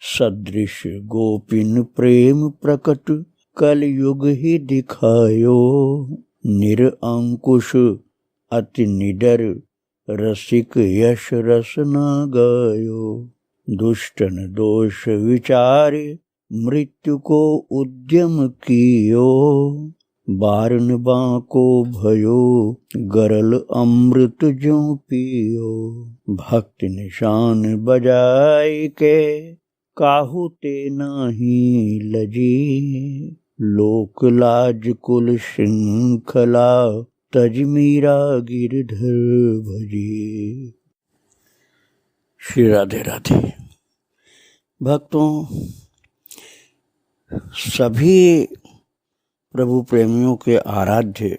सदृश गोपिन प्रेम प्रकट कलयुग ही दिखायो। निरअंकुश अति निडर रसिक यश रस न गायो। दुष्टन दोष विचारे मृत्यु को उद्यम कियो। बारन बांको भयो गरल अमृत ज्यों पियो। भक्ति निशान बजाय के काहू ते नाही लजी। लोक लाज कुल श्रृंखला तज मीरा गिरधर भजी। श्री राधे राधे। भक्तों, सभी प्रभु प्रेमियों के आराध्य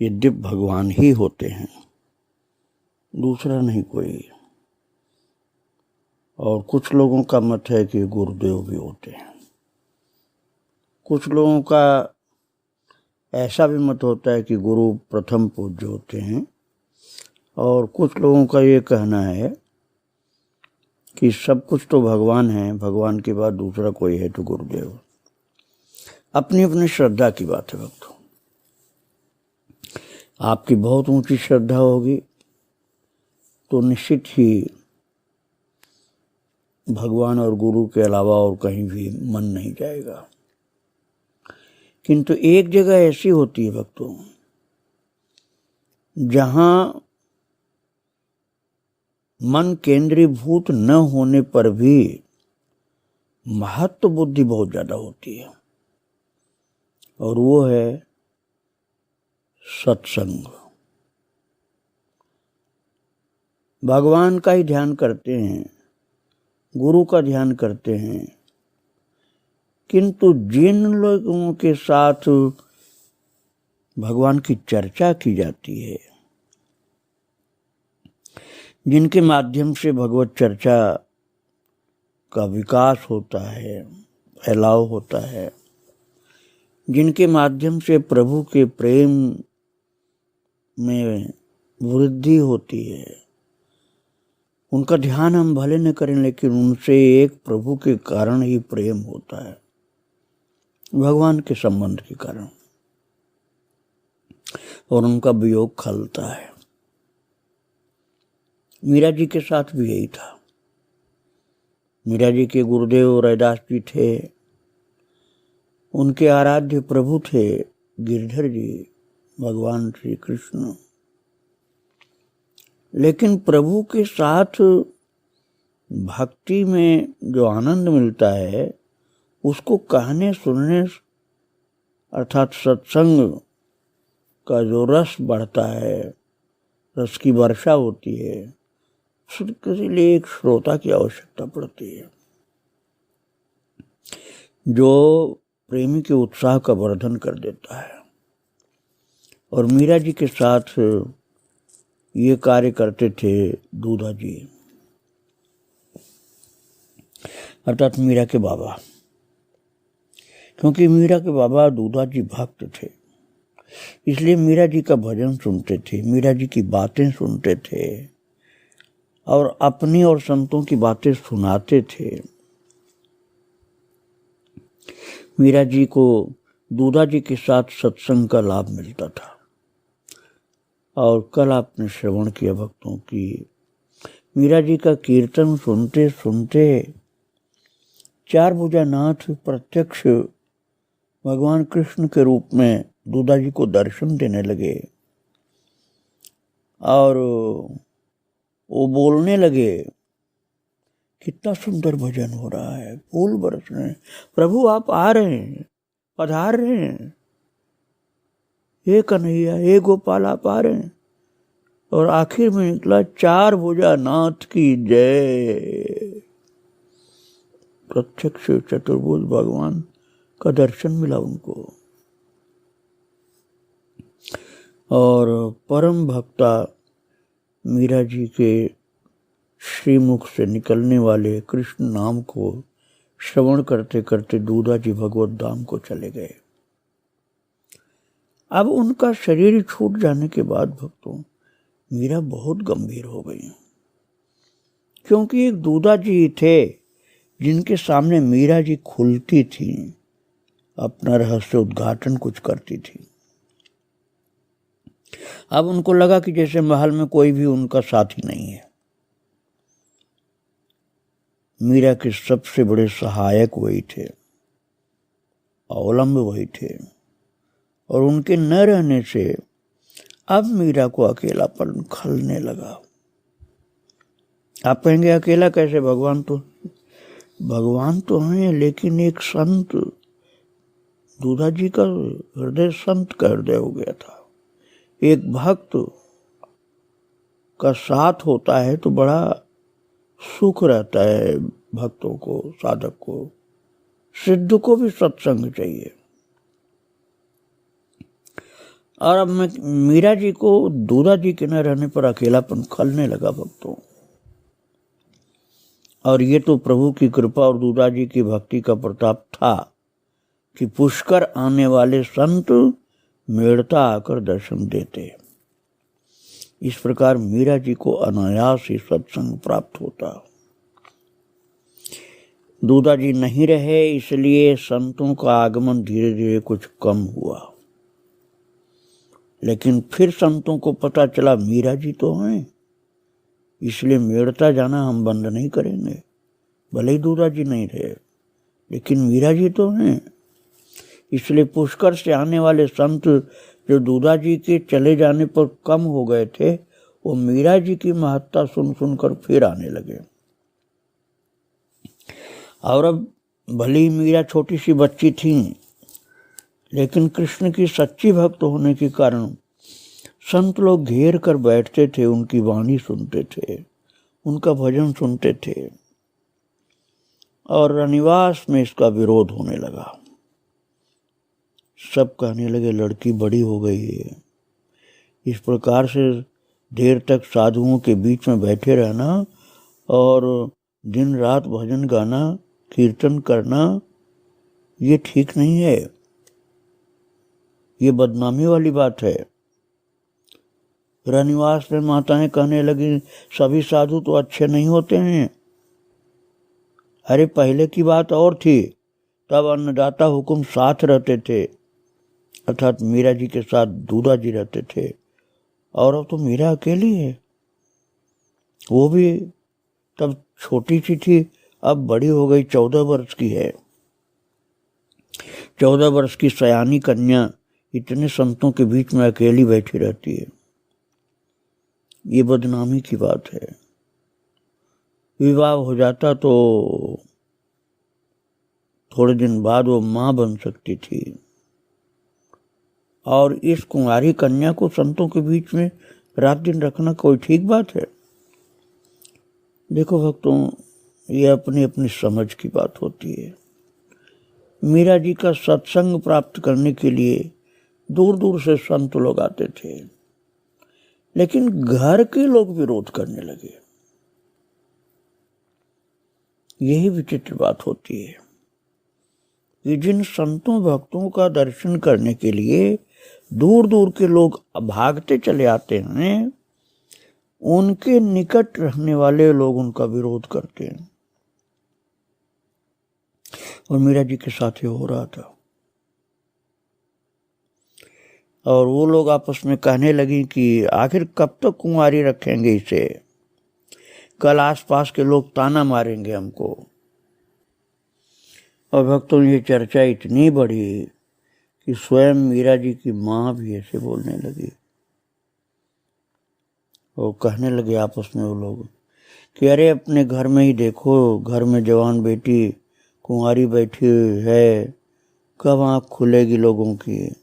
ये दिव्य भगवान ही होते हैं, दूसरा नहीं कोई। और कुछ लोगों का मत है कि गुरुदेव भी होते हैं। कुछ लोगों का ऐसा भी मत होता है कि गुरु प्रथम पूज्य होते हैं। और कुछ लोगों का ये कहना है कि सब कुछ तो भगवान है, भगवान के बाद दूसरा कोई है तो गुरुदेव। अपनी अपनी श्रद्धा की बात है भक्तों। आपकी बहुत ऊंची श्रद्धा होगी तो निश्चित ही भगवान और गुरु के अलावा और कहीं भी मन नहीं जाएगा। किंतु एक जगह ऐसी होती है भक्तों, जहां मन केंद्रीभूत न होने पर भी महत्व बुद्धि बहुत ज्यादा होती है, और वो है सत्संग। भगवान का ही ध्यान करते हैं, गुरु का ध्यान करते हैं, किंतु जिन लोगों के साथ भगवान की चर्चा की जाती है, जिनके माध्यम से भगवत चर्चा का विकास होता है, फैलाव होता है, जिनके माध्यम से प्रभु के प्रेम में वृद्धि होती है, उनका ध्यान हम भले न करें, लेकिन उनसे एक प्रभु के कारण ही प्रेम होता है, भगवान के संबंध के कारण, और उनका वियोग खलता है। मीरा जी के साथ भी यही था। मीरा जी के गुरुदेव रैदास जी थे, उनके आराध्य प्रभु थे गिरधर जी, भगवान श्री कृष्ण। लेकिन प्रभु के साथ भक्ति में जो आनंद मिलता है, उसको कहने सुनने अर्थात सत्संग का जो रस बढ़ता है, रस की वर्षा होती है, उसके लिए एक श्रोता की आवश्यकता पड़ती है, जो प्रेमी के उत्साह का वर्धन कर देता है। और मीरा जी के साथ ये कार्य करते थे दूधा जी, अर्थात मीरा के बाबा, क्योंकि मीरा के बाबा दूधा जी भक्त थे, इसलिए मीरा जी का भजन सुनते थे, मीरा जी की बातें सुनते थे, और अपनी और संतों की बातें सुनाते थे। मीरा जी को दूधा जी के साथ सत्संग का लाभ मिलता था। और कल आपने श्रवण किया भक्तों की मीरा जी का कीर्तन सुनते सुनते चार भुजानाथ प्रत्यक्ष भगवान कृष्ण के रूप में दूधा जी को दर्शन देने लगे, और वो बोलने लगे, कितना सुंदर भजन हो रहा है, फूल बरस रहे हैं, प्रभु आप आ रहे हैं, पधार रहे हैं, हे कन्हैया, हे गोपाल आप आ रहे हैं। और आखिर में निकला, चार भुजा नाथ की जय। प्रत्यक्ष चतुर्भुज भगवान का दर्शन मिला उनको। और परम भक्ता मीरा जी के श्रीमुख से निकलने वाले कृष्ण नाम को श्रवण करते करते दूधा जी भगवत धाम को चले गए। अब उनका शरीर छूट जाने के बाद भक्तों मीरा बहुत गंभीर हो गई, क्योंकि एक दूधा जी थे जिनके सामने मीरा जी खुलती थी, अपना रहस्य उद्घाटन कुछ करती थी। अब उनको लगा कि जैसे महल में कोई भी उनका साथी नहीं है। मीरा के सबसे बड़े सहायक वही थे, अवलंब वही थे, और उनके न रहने से अब मीरा को अकेलापन खलने लगा। आप कहेंगे अकेला कैसे, भगवान तो हैं, लेकिन एक संत, दूधा जी का हृदय संत का हृदय हो गया था। एक भक्त का साथ होता है तो बड़ा सुख रहता है भक्तों को, साधक को। सिद्ध को भी सत्संग चाहिए। और अब मैं मीरा जी को दूधा जी के न रहने पर अकेलापन खलने लगा भक्तों। और ये तो प्रभु की कृपा और दूधा जी की भक्ति का प्रताप था कि पुष्कर आने वाले संत मेड़ता आकर दर्शन देते। इस प्रकार मीरा जी को अनायास ही सत्संग प्राप्त होता। दूधा जी नहीं रहे, इसलिए संतों का आगमन धीरे धीरे कुछ कम हुआ। लेकिन फिर संतों को पता चला मीरा जी तो हैं, इसलिए मेड़ता जाना हम बंद नहीं करेंगे। भले ही दूधा जी नहीं रहे, लेकिन मीरा जी तो हैं। इसलिए पुष्कर से आने वाले संत जो दूधा जी के चले जाने पर कम हो गए थे, वो मीरा जी की महत्ता सुन सुनकर फिर आने लगे। और अब भली मीरा छोटी सी बच्ची थी, लेकिन कृष्ण की सच्ची भक्त होने के कारण संत लोग घेर कर बैठते थे, उनकी वाणी सुनते थे, उनका भजन सुनते थे। और रनिवास में इसका विरोध होने लगा। सब कहने लगे लड़की बड़ी हो गई है, इस प्रकार से देर तक साधुओं के बीच में बैठे रहना और दिन रात भजन गाना, कीर्तन करना, ये ठीक नहीं है, ये बदनामी वाली बात है। रनिवास में माताएं कहने लगी सभी साधु तो अच्छे नहीं होते हैं। अरे पहले की बात और थी, तब अन्नदाता हुकुम साथ रहते थे, अर्थात मीरा जी के साथ दूधा जी रहते थे। और अब तो मीरा अकेली है, वो भी तब छोटी सी थी, अब बड़ी हो गई, 14 वर्ष की है। 14 वर्ष की सयानी कन्या इतने संतों के बीच में अकेली बैठी रहती है, ये बदनामी की बात है। विवाह हो जाता तो थोड़े दिन बाद वो मां बन सकती थी, और इस कुंवारी कन्या को संतों के बीच में रात दिन रखना कोई ठीक बात है? देखो भक्तों, ये अपनी अपनी समझ की बात होती है। मीरा जी का सत्संग प्राप्त करने के लिए दूर दूर से संत लोग आते थे, लेकिन घर के लोग विरोध करने लगे। यही विचित्र बात होती है कि जिन संतों भक्तों का दर्शन करने के लिए दूर दूर के लोग भागते चले आते हैं, उनके निकट रहने वाले लोग उनका विरोध करते हैं। और मीरा जी के साथ ये हो रहा था। और वो लोग आपस में कहने लगी कि आखिर कब तक कुंवारी रखेंगे इसे, कल आसपास के लोग ताना मारेंगे हमको। और भक्तों, ये चर्चा इतनी बढ़ी कि स्वयं मीरा जी की माँ भी ऐसे बोलने लगी। वो कहने लगे आपस में वो लोग कि अरे अपने घर में ही देखो, घर में जवान बेटी कुंवारी बैठी है, कब आँख खुलेगी लोगों की।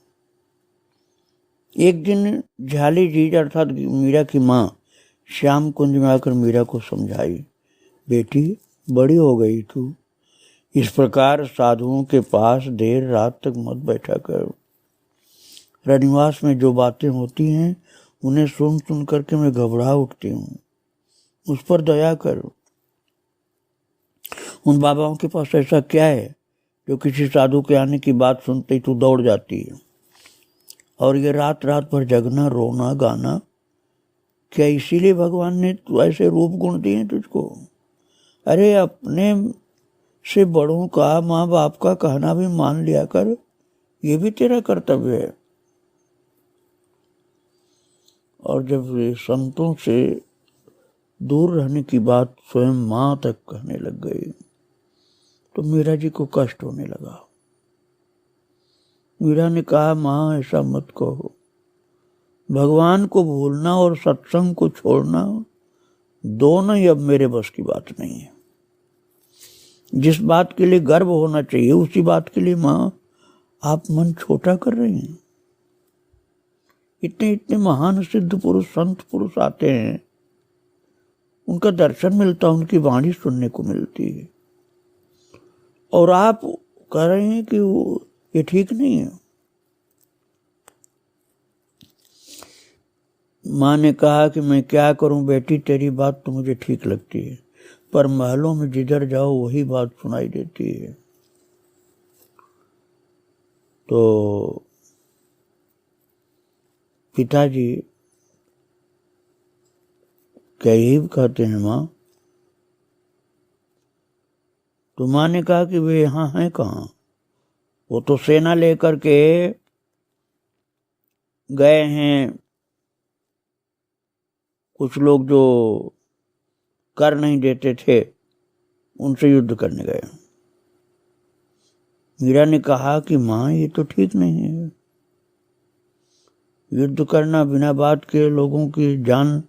एक दिन झाली जी अर्थात मीरा की माँ श्याम कुंज में आकर मीरा को समझाई, बेटी बड़ी हो गई तू, इस प्रकार साधुओं के पास देर रात तक मत बैठा कर। रनिवास में जो बातें होती हैं उन्हें सुन सुन करके मैं घबरा उठती हूँ, उस पर दया कर। उन बाबाओं के पास ऐसा क्या है जो किसी साधु के आने की बात सुनते ही तू दौड़ जाती है? और ये रात रात भर जगना, रोना, गाना, क्या इसीलिए भगवान ने ऐसे रूप गुण दिए तुझको? अरे अपने से बड़ों का, माँ बाप का कहना भी मान लिया कर, ये भी तेरा कर्तव्य है। और जब संतों से दूर रहने की बात स्वयं माँ तक कहने लग गई तो मीरा जी को कष्ट होने लगा। मीरा ने कहा, माँ ऐसा मत कहो, भगवान को भूलना और सत्संग को छोड़ना दोनों ही अब मेरे बस की बात नहीं है। जिस बात के लिए गर्व होना चाहिए उसी बात के लिए माँ आप मन छोटा कर रही हैं। इतने इतने महान सिद्ध पुरुष, संत पुरुष आते हैं, उनका दर्शन मिलता, उनकी वाणी सुनने को मिलती है, और आप कह रहे हैं कि ये ठीक नहीं है। माँ ने कहा कि मैं क्या करूं बेटी, तेरी बात तो मुझे ठीक लगती है, पर महलों में जिधर जाओ वही बात सुनाई देती है। तो पिताजी क्या यही कहते हैं माँ? तो माँ ने कहा कि वे यहाँ हैं कहाँ, वो तो सेना लेकर के गए हैं, कुछ लोग जो कर नहीं देते थे उनसे युद्ध करने गए। मीरा ने कहा कि माँ ये तो ठीक नहीं है, युद्ध करना, बिना बात के लोगों की जान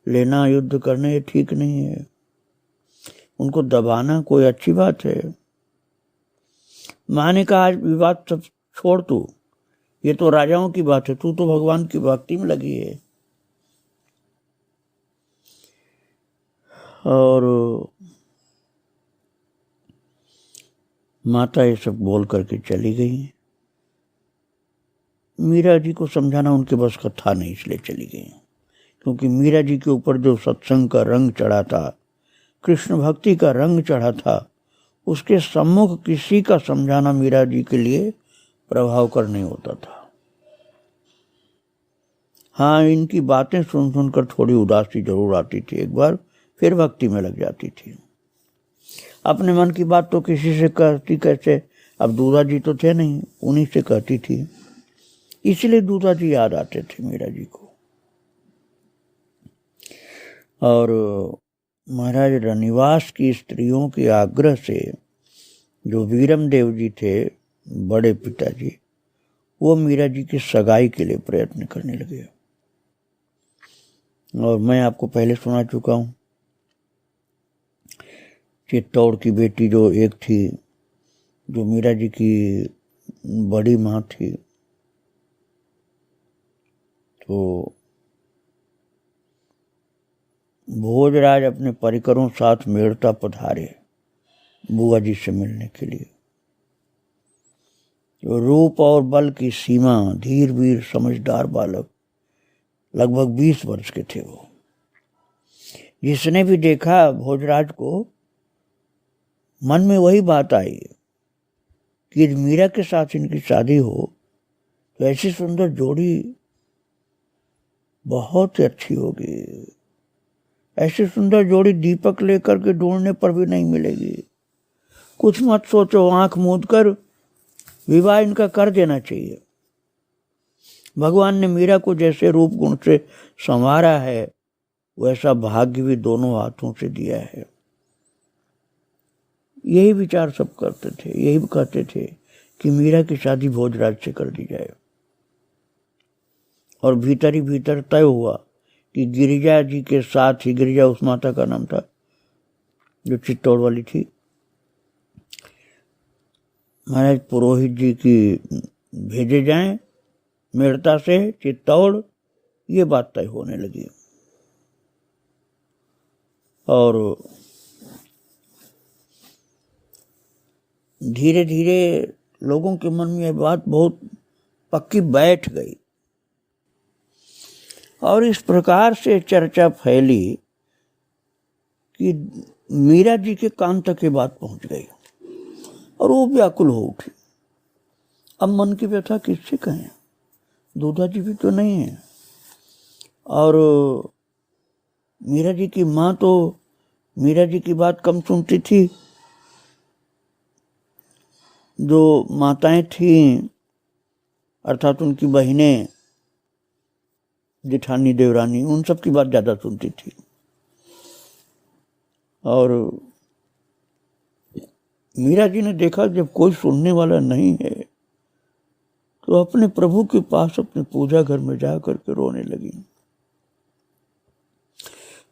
लेना, युद्ध करना ये ठीक नहीं है, उनको दबाना कोई अच्छी बात है। माँ ने कहा, आज विवाद सब छोड़, तू, ये तो राजाओं की बात है, तू तो भगवान की भक्ति में लगी है। और माता ये सब बोल करके चली गई। मीरा जी को समझाना उनके बस का था नहीं, इसलिए चली गई, क्योंकि मीरा जी के ऊपर जो सत्संग का रंग चढ़ा था, कृष्ण भक्ति का रंग चढ़ा था, उसके सम्मुख किसी का समझाना मीरा जी के लिए प्रभावकर नहीं होता था। हाँ, इनकी बातें सुन सुनकर थोड़ी उदासी जरूर आती थी, एक बार फिर भक्ति में लग जाती थी। अपने मन की बात तो किसी से कहती कैसे, अब दूधा जी तो थे नहीं, उन्हीं से कहती थी, इसलिए दूधा जी याद आते थे मीरा जी को। और महाराज रनिवास की स्त्रियों के आग्रह से जो वीरम देव जी थे, बड़े पिताजी, वो मीरा जी की सगाई के लिए प्रयत्न करने लगे। और मैं आपको पहले सुना चुका हूँ, चित्तौड़ की बेटी जो एक थी, जो मीरा जी की बड़ी माँ थी, तो भोजराज अपने परिकरों साथ मेड़ता पधारे बुआ जी से मिलने के लिए। तो रूप और बल की सीमा, धीर वीर समझदार बालक, लगभग 20 वर्ष के थे वो। जिसने भी देखा भोजराज को, मन में वही बात आई कि मीरा के साथ इनकी शादी हो तो ऐसी सुंदर जोड़ी बहुत अच्छी होगी। ऐसी सुंदर जोड़ी दीपक लेकर के ढूंढने पर भी नहीं मिलेगी। कुछ मत सोचो, आंख मूंद कर विवाह इनका कर देना चाहिए। भगवान ने मीरा को जैसे रूप गुण से संवारा है, वैसा भाग्य भी दोनों हाथों से दिया है। यही विचार सब करते थे, यही कहते थे कि मीरा की शादी भोजराज से कर दी जाए। और भीतर ही भीतर तय हुआ कि गिरिजा जी के साथ ही, गिरिजा उस माता का नाम था जो चित्तौड़ वाली थी, महाराज पुरोहित जी की भेजे जाएं मेड़ता से चित्तौड़, ये बात तय होने लगी। और धीरे धीरे लोगों के मन में यह बात बहुत पक्की बैठ गई, और इस प्रकार से चर्चा फैली कि मीरा जी के कान तक ये बात पहुंच गई, और वो व्याकुल हो उठी। अब मन की व्यथा किससे कहें, दूधा जी भी तो नहीं है, और मीरा जी की माँ तो मीरा जी की बात कम सुनती थी, जो माताएं थीं अर्थात उनकी बहनें, जेठानी, देवरानी, उन सब की बात ज़्यादा सुनती थी। और मीरा जी ने देखा जब कोई सुनने वाला नहीं है तो अपने प्रभु के पास अपने पूजा घर में जा करके रोने लगी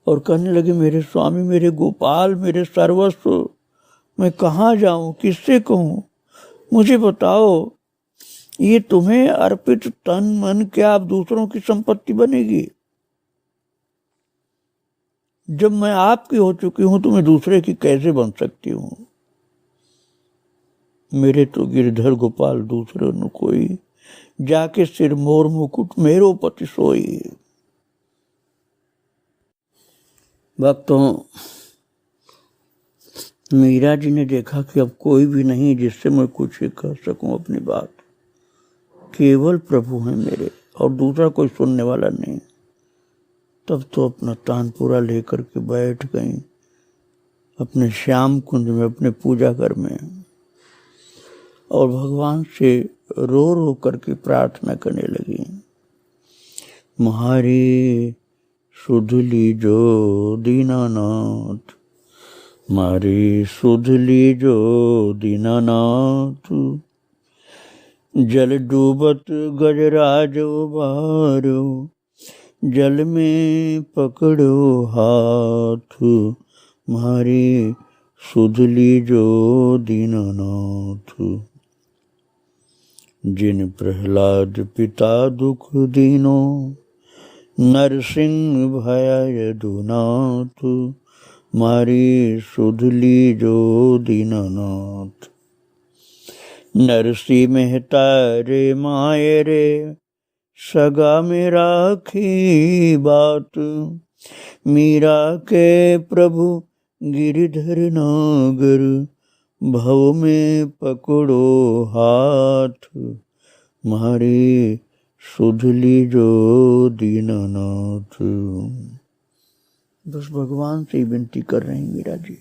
और कहने लगी, मेरे स्वामी, मेरे गोपाल, मेरे सर्वस्व, मैं कहाँ जाऊं, किससे कहूं, मुझे बताओ, ये तुम्हें अर्पित तन मन क्या अब दूसरों की संपत्ति बनेगी? जब मैं आपकी हो चुकी हूं तो मैं दूसरे की कैसे बन सकती हूं? मेरे तो गिरधर गोपाल दूसरे न कोई, जाके सिर मोर मुकुट मेरो पति सोई। भक्तों, मीरा जी ने देखा कि अब कोई भी नहीं जिससे मैं कुछ ही कह सकूं अपनी बात, केवल प्रभु हैं मेरे और दूसरा कोई सुनने वाला नहीं। तब तो अपना तानपुरा लेकर के बैठ गई अपने श्याम कुंज में, अपने पूजा घर में, और भगवान से रो रो करके प्रार्थना करने लगी, म्हारी सुध लीजो दीनानाथ, मारी सुध लीजो दीनानाथ, जल डूबत गजराज उबारो, जल में पकड़ो हाथ, मारी सुध लीजो दीनानाथ। जिन प्रहलाद पिता दुख दीनो, नरसिंह भय यदुनाथ, मारी सुध लीजो दीनानाथ। नरसी मेहता रे माये रे, सगा में राखी बात, मीरा के प्रभु गिरिधर नागर, भव में पकड़ो हाथ, मारे सुध लीजो दीनानाथ। बस भगवान से ही विनती कर रहे हैं मीरा जी।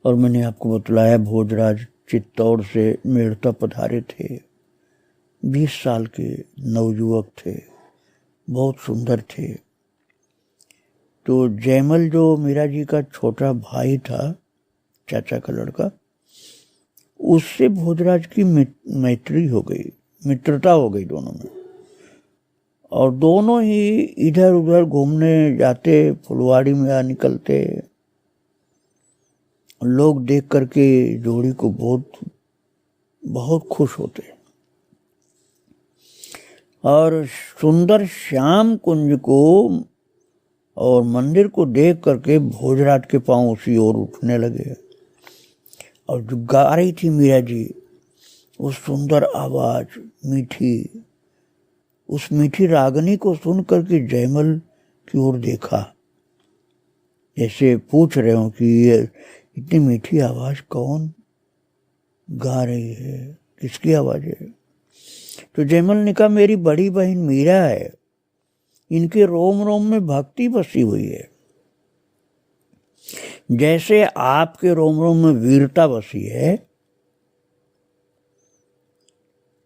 और मैंने आपको बतलाया भोजराज चित्तौड़ से मेड़ता पधारे थे। 20 साल के नवयुवक थे, बहुत सुंदर थे। तो जयमल जो मीरा जी का छोटा भाई था, चाचा का लड़का, उससे भोजराज की मैत्री हो गई, मित्रता हो गई दोनों में। और दोनों ही इधर उधर घूमने जाते, फुलवाड़ी में आ निकलते। लोग देख करके जोड़ी को बहुत खुश होते। और सुंदर श्याम कुंज को और मंदिर को देख करके भोजराज के पांव उसी ओर उठने लगे। और जो गा रही थी मीरा जी, वो सुंदर आवाज, मीठी, उस मीठी रागनी को सुन करके जयमल की ओर देखा, ऐसे पूछ रहे हो कि ये इतनी मीठी आवाज कौन गा रही है, किसकी आवाज है? तो जयमल ने कहा, मेरी बड़ी बहन मीरा है, इनके रोम रोम में भक्ति बसी हुई है। जैसे आपके रोम रोम में वीरता बसी है,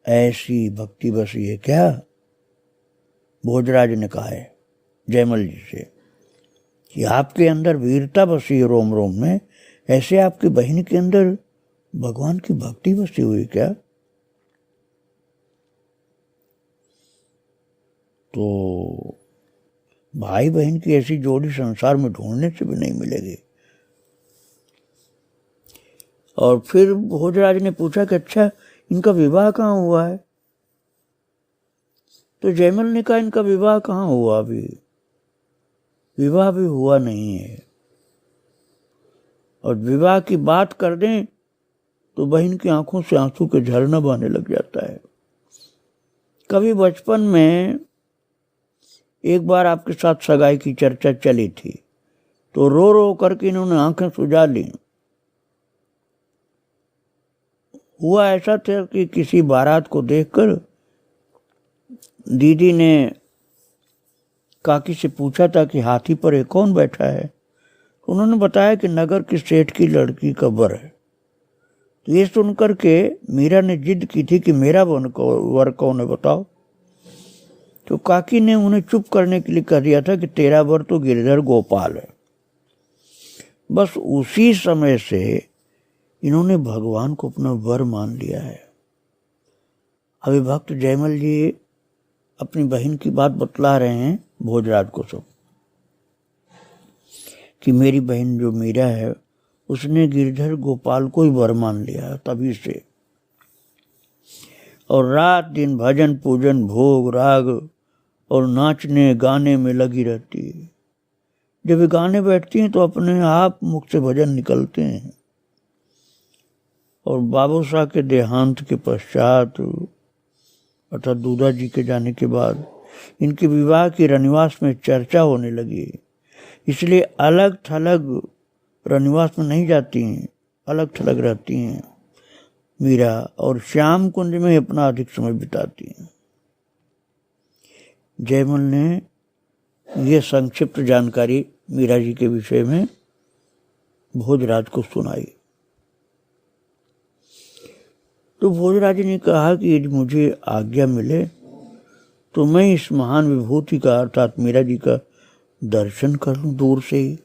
ऐसी भक्ति बसी है क्या? भोजराज ने कहा है जयमल जी से कि आपके अंदर वीरता बसी है रोम रोम में, ऐसे आपकी बहन के अंदर भगवान की भक्ति बसी हुई क्या? तो भाई बहन की ऐसी जोड़ी संसार में ढूंढने से भी नहीं मिलेगी। और फिर भोजराज ने पूछा कि अच्छा, इनका विवाह कहाँ हुआ है? तो जयमल ने कहा, इनका विवाह कहाँ हुआ, अभी विवाह भी हुआ नहीं है। और विवाह की बात कर दें तो बहन की आंखों से आंसू के झरना बहने लग जाता है। कभी बचपन में एक बार आपके साथ सगाई की चर्चा चली थी, तो रो रो करके इन्होंने आंखें सुझा ली। हुआ ऐसा था कि किसी बारात को देखकर दीदी ने काकी से पूछा था कि हाथी पर एक कौन बैठा है। उन्होंने बताया कि नगर की सेठ की लड़की का वर है। तो ये सुनकर के मीरा ने जिद की थी कि मेरा वर कौन है बताओ। तो काकी ने उन्हें चुप करने के लिए कह दिया था कि तेरा वर तो गिरधर गोपाल है। बस उसी समय से इन्होंने भगवान को अपना वर मान लिया है। अभी भक्त जयमल जी अपनी बहन की बात बतला रहे हैं भोजराज को सब, कि मेरी बहन जो मीरा है उसने गिरधर गोपाल को ही वर मान लिया है तभी से, और रात दिन भजन पूजन भोग राग और नाचने गाने में लगी रहती है। जब वे गाने बैठती हैं तो अपने आप मुख से भजन निकलते हैं। और बाबू शाह के देहांत के पश्चात अर्थात दूधा जी के जाने के बाद इनके विवाह की रनिवास में चर्चा होने लगी, इसलिए अलग थलग रनिवास में नहीं जाती हैं, अलग थलग रहती हैं मीरा, और श्याम कुंज में अपना अधिक समय बिताती हैं। जयमल ने ये संक्षिप्त जानकारी मीरा जी के विषय में भोजराज को सुनाई। तो भोजराज ने कहा कि यदि मुझे आज्ञा मिले तो मैं इस महान विभूति का अर्थात मीरा जी का दर्शन कर लूं दूर से ही।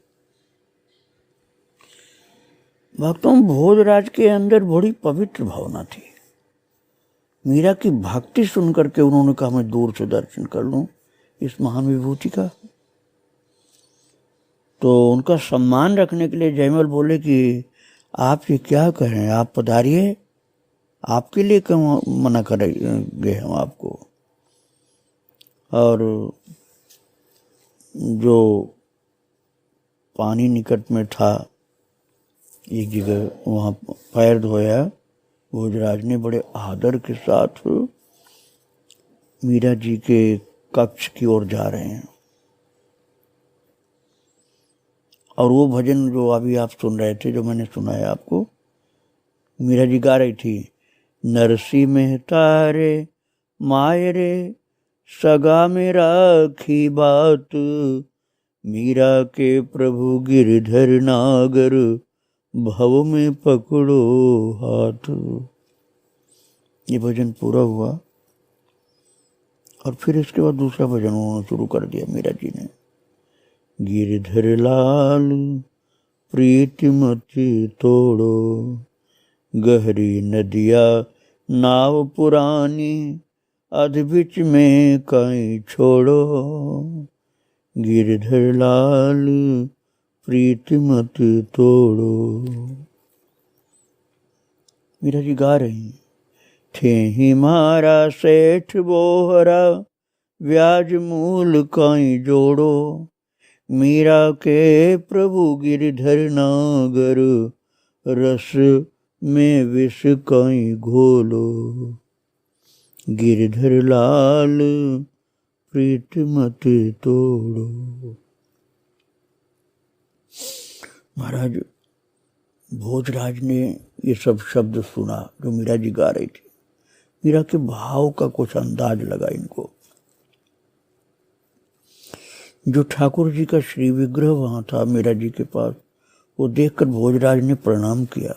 भक्तों, भोजराज के अंदर बड़ी पवित्र भावना थी। मीरा की भक्ति सुनकर के उन्होंने कहा मैं दूर से दर्शन कर लूं इस महान विभूति का। तो उनका सम्मान रखने के लिए जयमल बोले कि आप ये क्या कह रहे हैं, आप पधारिए, आपके लिए क्यों मना करेंगे हम आपको। और जो पानी निकट में था एक जगह, वहाँ पैर धोया। भोजराज ने बड़े आदर के साथ मीरा जी के कक्ष की ओर जा रहे हैं। और वो भजन जो अभी आप सुन रहे थे, जो मैंने सुनाया आपको, मीरा जी गा रही थी, नरसी में तारे मायरे सगा में राखी बात, मीरा के प्रभु गिरधर नागर भव में पकड़ो हाथ। ये भजन पूरा हुआ और फिर इसके बाद दूसरा भजन उन्होंने शुरू कर दिया मीरा जी ने। गिरधर लाल प्रीति मति तोड़ो, गहरी नदिया नाव पुरानी, अध बिच में कहीं छोड़ो, गिरधर लाल प्रीति मत तोड़ो। मीरा जी गा रही, थे ही मारा सेठ बोहरा, ब्याज मूल कहीं जोड़ो, मीरा के प्रभु गिरधर नागर, रस में विष कहीं घोलो, गिरधर लाल प्रीत मत तोड़ो। महाराज भोजराज ने ये सब शब्द सुना जो मीरा जी गा रही थी। मीरा के भाव का कुछ अंदाज लगा इनको। जो ठाकुर जी का श्री विग्रह वहां था मीरा जी के पास, वो देखकर भोजराज ने प्रणाम किया।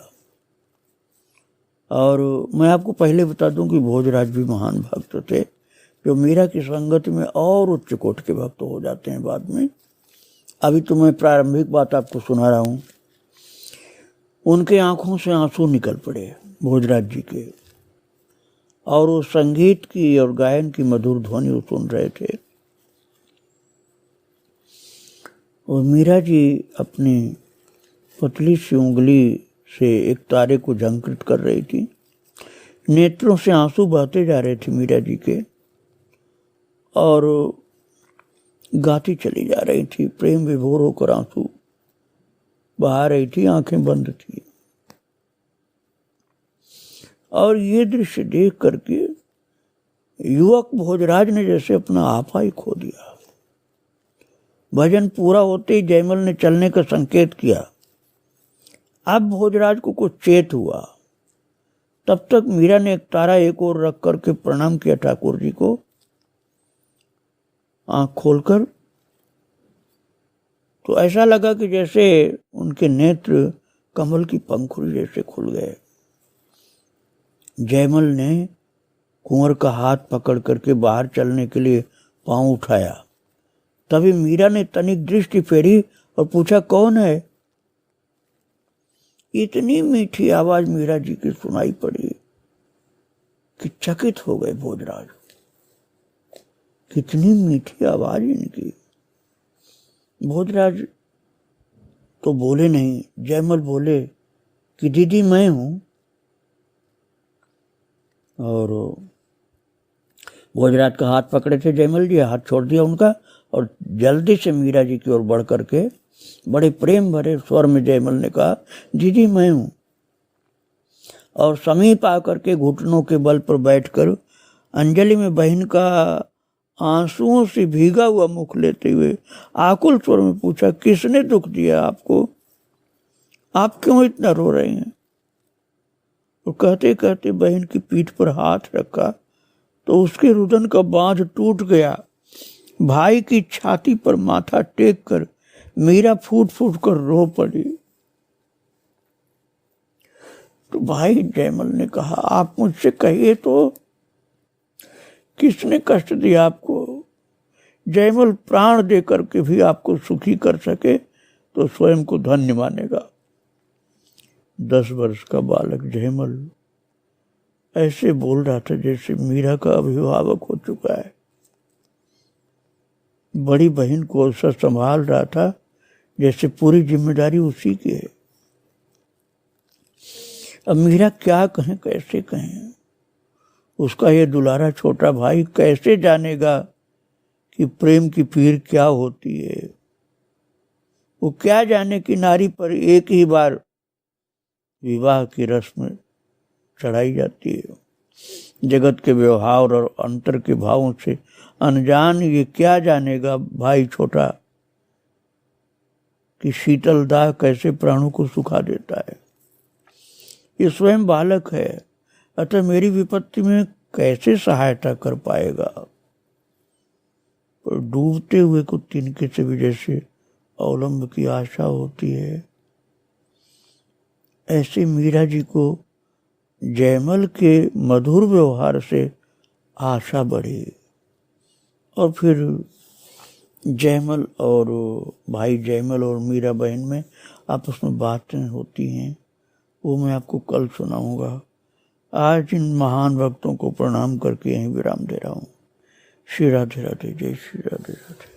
और मैं आपको पहले बता दूं कि भोजराज भी महान भक्त थे, जो मीरा की संगत में और उच्च कोटि के भक्त हो जाते हैं बाद में। अभी तो मैं प्रारंभिक बात आपको सुना रहा हूँ। उनके आंखों से आंसू निकल पड़े भोजराज जी के, और वो संगीत की और गायन की मधुर ध्वनि वो सुन रहे थे। और मीरा जी अपनी पतली सी उंगली से एक तारे को झंकृत कर रही थी। नेत्रों से आंसू बहते जा रहे थे मीरा जी के, और गाती चली जा रही थी। प्रेम विभोर होकर आंसू बहा रही थी, आंखें बंद थी। और ये दृश्य देख करके युवक भोजराज ने जैसे अपना आपा ही खो दिया। भजन पूरा होते ही जयमल ने चलने का संकेत किया। अब भोजराज को कुछ चेत हुआ। तब तक मीरा ने एक तारा एक ओर रख करके प्रणाम किया ठाकुर जी को। आंख खोलकर तो ऐसा लगा कि जैसे उनके नेत्र कमल की पंखुड़ी जैसे खुल गए। जयमल ने कुंवर का हाथ पकड़ करके बाहर चलने के लिए पांव उठाया। तभी मीरा ने तनिक दृष्टि फेरी और पूछा, कौन है? इतनी मीठी आवाज मीरा जी की सुनाई पड़ी कि चकित हो गए भोजराज। कितनी मीठी आवाज इनकी। भोजराज तो बोले नहीं। जयमल बोले कि दीदी मैं हूं। और भोजराज का हाथ पकड़े थे जयमल जी, हाथ छोड़ दिया उनका और जल्दी से मीरा जी की ओर बढ़ करके बड़े प्रेम भरे स्वर में जयमल ने कहा, दीदी मैं हूं। और समीप आकर के घुटनों के बल पर बैठकर अंजलि में बहन का आंसुओं से भीगा हुआ मुख लेते हुए आकुल स्वर में पूछा, किसने दुख दिया आपको? आप क्यों इतना रो रहे हैं? और कहते कहते बहन की पीठ पर हाथ रखा तो उसके रुदन का बांध टूट गया। भाई की छाती पर माथा टेक कर मीरा फूट फूट कर रो पड़ी। तो भाई जयमल ने कहा, आप मुझसे कहिए तो किसने कष्ट दिया आपको? जयमल प्राण दे करके भी आपको सुखी कर सके तो स्वयं को धन्य मानेगा। 10 वर्ष का बालक जयमल ऐसे बोल रहा था जैसे मीरा का अभिभावक हो चुका है। बड़ी बहन को ऐसा संभाल रहा था जैसे पूरी जिम्मेदारी उसी की है। अब मीरा क्या कहें, कैसे कहें? उसका ये दुलारा छोटा भाई कैसे जानेगा कि प्रेम की पीर क्या होती है? वो क्या जाने कि नारी पर एक ही बार विवाह की रस्म चढ़ाई जाती है। जगत के व्यवहार और अंतर के भावों से अनजान ये क्या जानेगा भाई छोटा कि शीतल दाह कैसे प्राणों को सुखा देता है। ये स्वयं बालक है, अतः मेरी विपत्ति में कैसे सहायता कर पाएगा? पर डूबते हुए को तिनके से भी जैसे अवलंब की आशा होती है, ऐसे मीरा जी को जयमल के मधुर व्यवहार से आशा बढ़ी। और फिर जयमल और भाई जयमल और मीरा बहन में आपस में बातें होती हैं, वो मैं आपको कल सुनाऊंगा। आज इन महान भक्तों को प्रणाम करके यहीं विराम दे रहा हूँ। श्री राधे राधे, जय श्री राधे राधे।